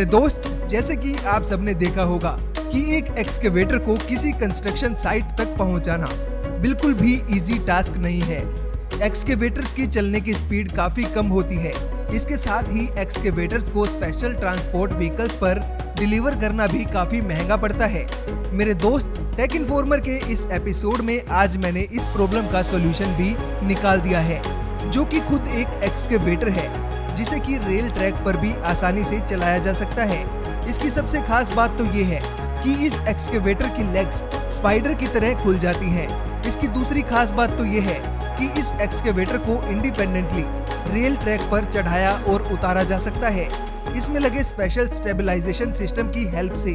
मेरे दोस्त, जैसे कि आप सबने देखा होगा कि एक एक्सकेवेटर को किसी कंस्ट्रक्शन साइट तक पहुंचाना बिल्कुल भी इजी टास्क नहीं है। एक्सकेवेटर्स की चलने की स्पीड काफी कम होती है। इसके साथ ही एक्सकेवेटर्स को स्पेशल ट्रांसपोर्ट व्हीकल्स पर डिलीवर करना भी काफी महंगा पड़ता है। मेरे दोस्त, टेक इन्फॉर्मर के इस एपिसोड में आज मैंने इस प्रॉब्लम का सॉल्यूशन भी निकाल दिया है, जो कि खुद एक एक्सकेवेटर है, जिसे कि रेल ट्रैक पर भी आसानी से चलाया जा सकता है। इसकी सबसे खास बात तो ये है कि इस एक्सकेवेटर की लेग्स स्पाइडर की तरह खुल जाती हैं। इसकी दूसरी खास बात तो ये है कि इस एक्सकेवेटर को इंडिपेंडेंटली रेल ट्रैक पर चढ़ाया और उतारा जा सकता है। इसमें लगे स्पेशल स्टेबलाइजेशन सिस्टम की हेल्प से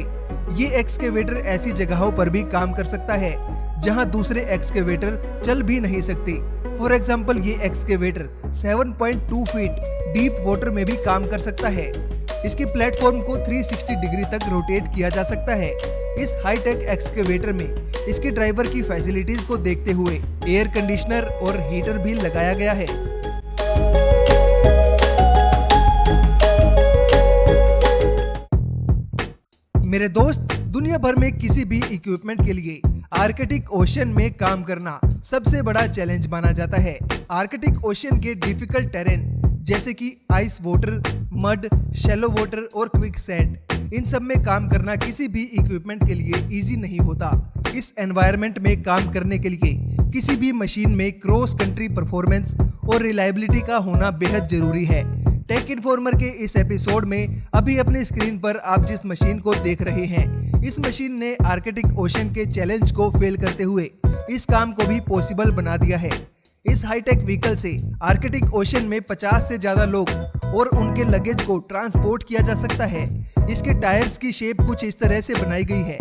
ये एक्सकेवेटर ऐसी जगहों पर भी काम कर सकता है जहां दूसरे एक्सकेवेटर चल भी नहीं सकते। फॉर एग्जाम्पल, ये एक्सकेवेटर 7.2 फीट डीप वाटर में भी काम कर सकता है। इसके प्लेटफॉर्म को 360 डिग्री तक रोटेट किया जा सकता है। इस हाईटेक एक्सकेवेटर में इसके ड्राइवर की फैसिलिटीज को देखते हुए एयर कंडीशनर और हीटर भी लगाया गया है। मेरे दोस्त, दुनिया भर में किसी भी इक्विपमेंट के लिए आर्कटिक ओशन में काम करना सबसे बड़ा चैलेंज माना जाता है। आर्कटिक ओशन के डिफिकल्ट टेरेन जैसे कि ice water, mud, shallow water और क्विक सैंड, इन सब में काम करना किसी भी इक्विपमेंट के लिए इजी नहीं होता। इस एनवायरनमेंट में काम करने के लिए किसी भी मशीन में क्रॉस कंट्री परफॉर्मेंस और रिलायबिलिटी का होना बेहद जरूरी है। टेक इन्फॉर्मर के इस एपिसोड में अभी अपनी स्क्रीन पर आप जिस मशीन को देख रहे हैं, इस मशीन ने आर्कटिक ओशन के चैलेंज को फेल करते हुए इस काम को भी पॉसिबल बना दिया है। इस हाईटेक व्हीकल से आर्कटिक ओशन में 50 से ज्यादा लोग और उनके लगेज को ट्रांसपोर्ट किया जा सकता है। इसके टायर्स की शेप कुछ इस तरह से बनाई गई है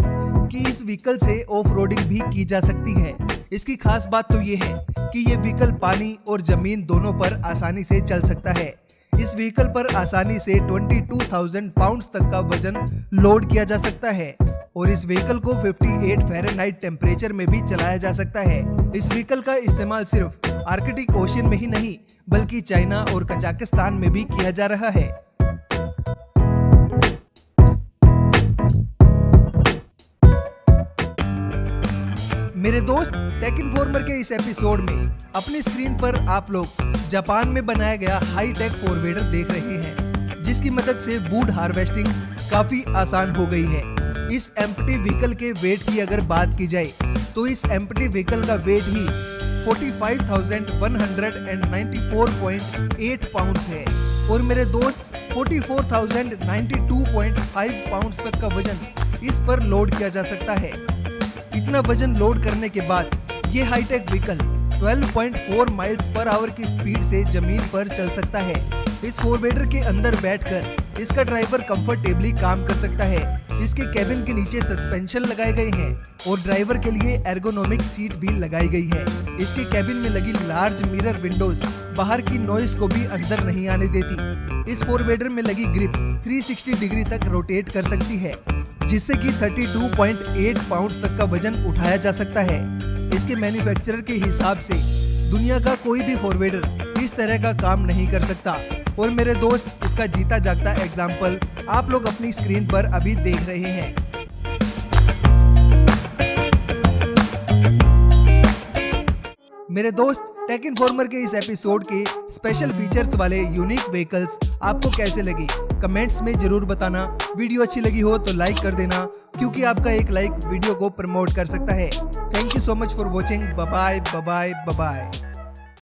कि इस व्हीकल से ऑफ रोडिंग भी की जा सकती है। इसकी खास बात तो ये है कि ये व्हीकल पानी और जमीन दोनों पर आसानी से चल सकता है। इस व्हीकल पर आसानी से 22,000 पाउंड्स तक का वजन लोड किया जा सकता है और इस व्हीकल को 58 फ़ारेनहाइट टेम्परेचर में भी चलाया जा सकता है। इस व्हीकल का इस्तेमाल सिर्फ आर्कटिक ओशन में ही नहीं बल्कि चाइना और कजाकिस्तान में भी किया जा रहा है। मेरे दोस्त, टेक इन्फॉर्मर के इस एपिसोड में अपनी स्क्रीन पर आप लोग जापान में बनाया गया हाई टेक फोरवेडर देख रहे हैं, जिसकी मदद से वुड हार्वेस्टिंग काफी आसान हो गई है। इस एम्प्टी व्हीकल के वेट की अगर बात की जाए तो इस एम्प्टी व्हीकल का वेट ही 45,194.8 पाउंड्स है और मेरे दोस्त 44,092.5 पाउंड्स तक का वजन इस पर लोड किया जा सकता है। इतना वजन लोड करने के बाद ये hi tech vehicle 12.4 miles per hour की स्पीड से जमीन पर चल सकता है। इस फोरवेडर के अंदर बैठकर इसका ड्राइवर कंफर्टेबली काम कर सकता है। इसके कैबिन के नीचे सस्पेंशन लगाए गए हैं और ड्राइवर के लिए एर्गोनोमिक सीट भी लगाई गई है। इसके कैबिन में लगी लार्ज मिरर विंडोज बाहर की नॉइस को भी अंदर नहीं आने देती। इस फोरवेडर में लगी ग्रिप 360 डिग्री तक रोटेट कर सकती है, जिससे कि 32.8 पाउंड्स तक का वजन उठाया जा सकता है। इसके मैन्युफैक्चरर के हिसाब से दुनिया का कोई भी फोरवेडर इस तरह का काम नहीं कर सकता और मेरे दोस्त, इसका जीता जागता एग्जाम्पल आप लोग अपनी स्क्रीन पर अभी देख रहे हैं। मेरे दोस्त, टेक इन्फॉर्मर के इस एपिसोड के स्पेशल फीचर्स वाले यूनिक व्हीकल्स आपको कैसे लगे कमेंट्स में जरूर बताना। वीडियो अच्छी लगी हो तो लाइक कर देना, क्योंकि आपका एक लाइक वीडियो को प्रमोट कर सकता है। Thank you so much for watching. Bye bye bye bye.